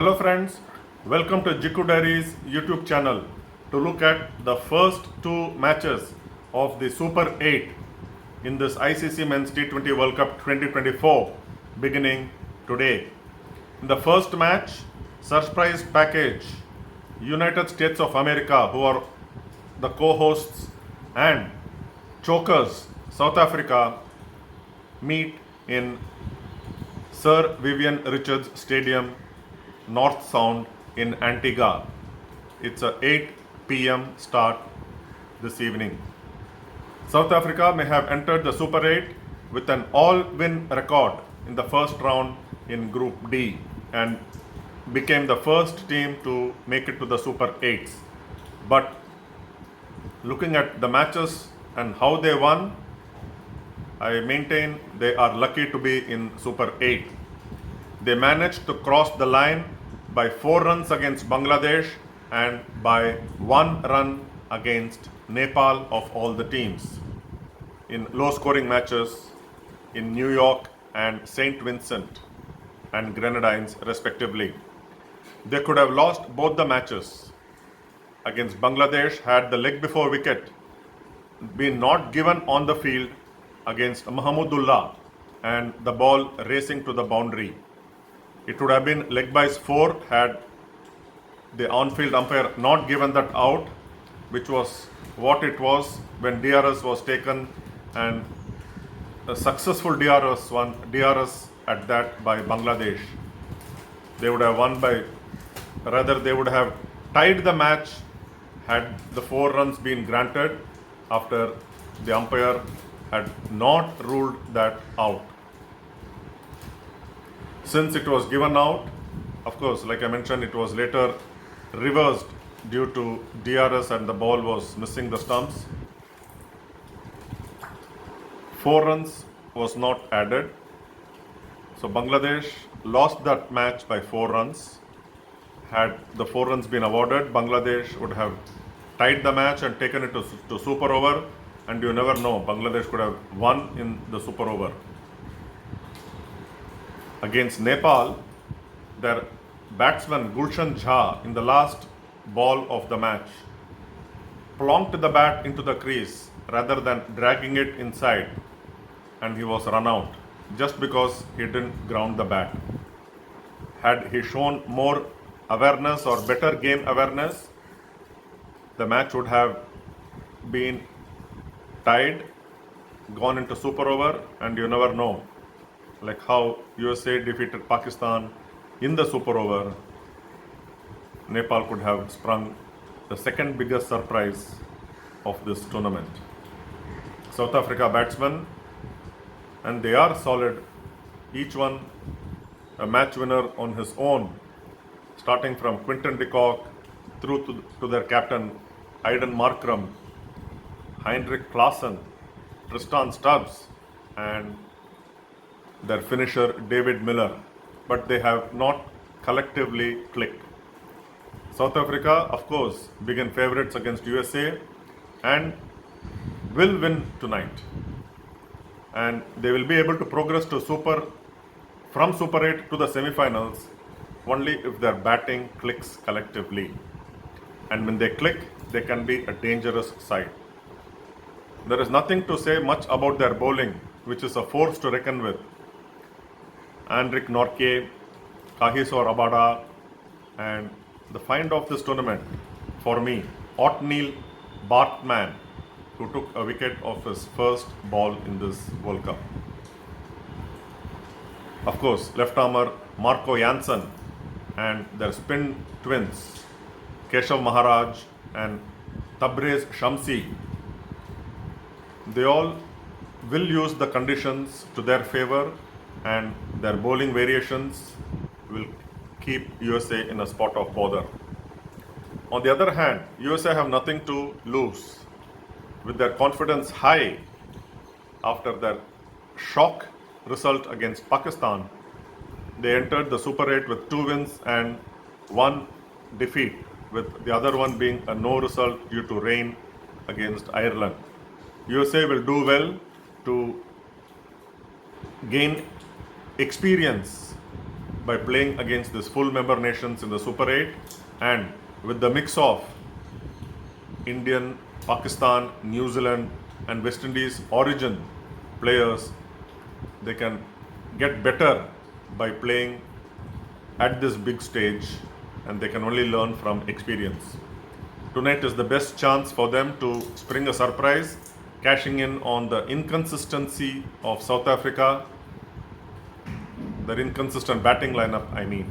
Hello friends, welcome to Jiku Diaries YouTube channel to look at the first two matches of the Super 8 in this ICC Men's T20 World Cup 2024 beginning today. In the first match, surprise package, United States of America, who are the co-hosts, and chokers, South Africa, meet in Sir Vivian Richards Stadium, North Sound in Antigua. It's a 8 p.m. start this evening. South Africa may have entered the Super 8 with an all-win record in the first round in Group D and became the first team to make it to the Super 8s. But looking at the matches and how they won, I maintain they are lucky to be in Super 8. They managed to cross the line by 4 runs against Bangladesh and by 1 run against Nepal of all the teams in low-scoring matches in New York and St Vincent and Grenadines respectively. They could have lost both the matches. Against Bangladesh, had the leg before wicket been not given on the field against Mahmudullah and the ball racing to the boundary, it would have been leg by 4 had the on-field umpire not given that out, which was what it was when DRS was taken, and a successful DRS at that by Bangladesh. They would have won by, rather they would have tied the match had the 4 runs been granted after the umpire had not ruled that out. Since it was given out, of course, like I mentioned, it was later reversed due to DRS and the ball was missing the stumps. 4 runs was not added. So Bangladesh lost that match by 4 runs. Had the 4 runs been awarded, Bangladesh would have tied the match and taken it to super over, and you never know, Bangladesh could have won in the super over. Against Nepal, their batsman Gulshan Jha, in the last ball of the match, plonked the bat into the crease rather than dragging it inside, and he was run out just because he didn't ground the bat. Had he shown more awareness or better game awareness, the match would have been tied, gone into super over, and you never know. Like how USA defeated Pakistan in the super over, Nepal could have sprung the second biggest surprise of this tournament. South Africa batsmen, and they are solid, each one a match winner on his own, starting from Quinton de Kock through to their captain Aiden Markram, Heinrich Klaasen, Tristan Stubbs, and their finisher David Miller, but they have not collectively clicked. South Africa, of course, begin favourites against USA and will win tonight. And they will be able to progress to from Super 8 to the semi-finals only if their batting clicks collectively. And when they click, they can be a dangerous side. There is nothing to say much about their bowling, which is a force to reckon with. Heinrich Norke, Kagiso Rabada, and the find of this tournament for me, Otneil Bartman, who took a wicket of his first ball in this World Cup. Of course, left armer Marco Jansen and their spin twins, Keshav Maharaj and Tabrez Shamsi. They all will use the conditions to their favor, and their bowling variations will keep USA in a spot of bother. On the other hand, USA have nothing to lose. With their confidence high after their shock result against Pakistan, they entered the Super 8 with 2 wins and 1 defeat, with the other one being a no result due to rain against Ireland. USA will do well to gain experience by playing against these full member nations in the Super 8, and with the mix of Indian, Pakistan, New Zealand and West Indies origin players, they can get better by playing at this big stage, and they can only learn from experience. Tonight is the best chance for them to spring a surprise, cashing in on the inconsistency of South Africa, their inconsistent batting lineup, I mean.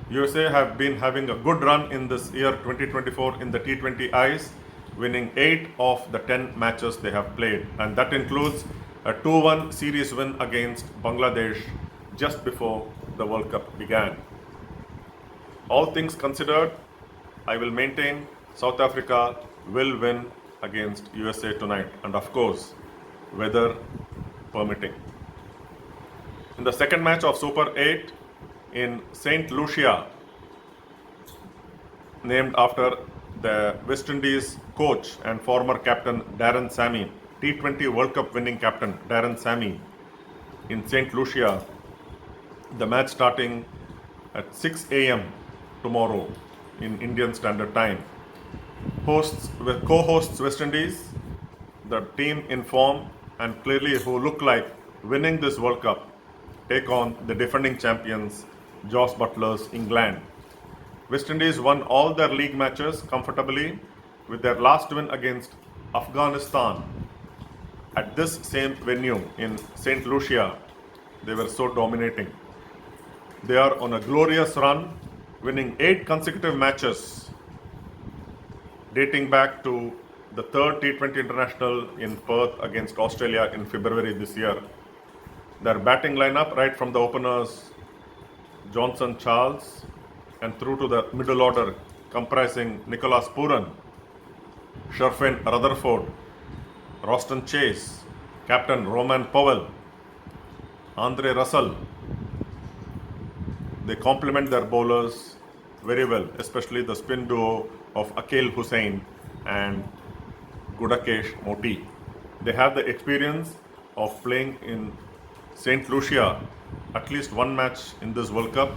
USA have been having a good run in this year 2024 in the T20 Is, winning 8 of the 10 matches they have played, and that includes a 2-1 series win against Bangladesh just before the World Cup began. All things considered, I will maintain South Africa will win against USA tonight, and of course, weather permitting. In the second match of Super 8 in St. Lucia, named after the West Indies coach and former captain Darren Sammy, T20 World Cup winning captain Darren Sammy, in St. Lucia, the match starting at 6 a.m. tomorrow in Indian Standard Time. Co-hosts West Indies, the team in form and clearly who look like winning this World Cup, take on the defending champions Joss Butler's England. West Indies won all their league matches comfortably, with their last win against Afghanistan at this same venue in St. Lucia. They were so dominating. They are on a glorious run, winning 8 consecutive matches dating back to the third T20 International in Perth against Australia in February this year. Their batting lineup, right from the openers Johnson Charles and through to the middle order comprising Nicholas Pooran, Sherfin Rutherford, Roston Chase, Captain Rovman Powell, Andre Russell. They complement their bowlers very well, especially the spin duo of Akael Hosein and Gudakesh Motie. They have the experience of playing in St. Lucia at least one match in this World Cup,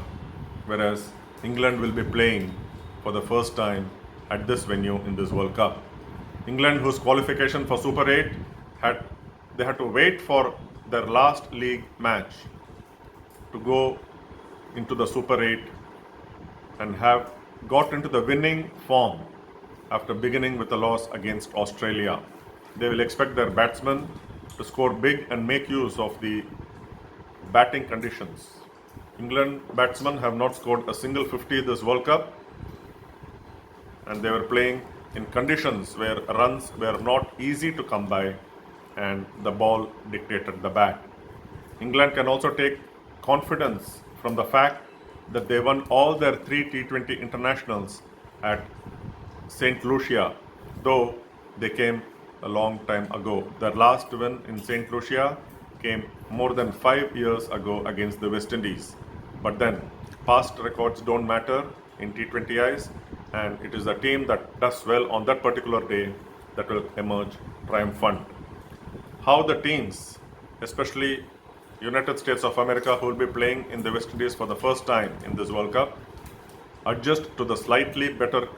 whereas England will be playing for the first time at this venue in this World Cup. England, whose qualification for Super 8 had to wait for their last league match to go into the Super 8 and have got into the winning form after beginning with a loss against Australia. They will expect their batsmen to score big and make use of the batting conditions. England batsmen have not scored a single 50 this World Cup, and they were playing in conditions where runs were not easy to come by and the ball dictated the bat. England can also take confidence from the fact that they won all their 3 T20 internationals at St. Lucia, though they came a long time ago. Their last win in St. Lucia came more than 5 years ago against the West Indies. But then, past records don't matter in T20Is, and it is the team that does well on that particular day that will emerge triumphant. How the teams, especially United States of America, who will be playing in the West Indies for the first time in this World Cup, adjust to the slightly better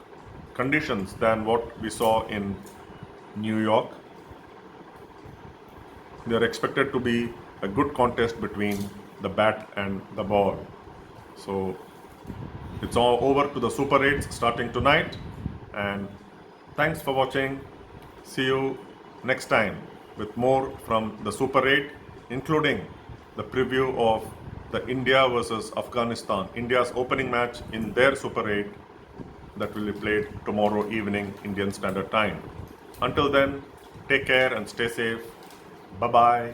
conditions than what we saw in New York. They are expected to be a good contest between the bat and the ball. So it's all over to the Super 8s starting tonight, and thanks for watching. See you next time with more from the Super 8, including the preview of the India versus Afghanistan, India's opening match in their Super 8 that will be played tomorrow evening Indian Standard Time. Until then, take care and stay safe. Bye-bye.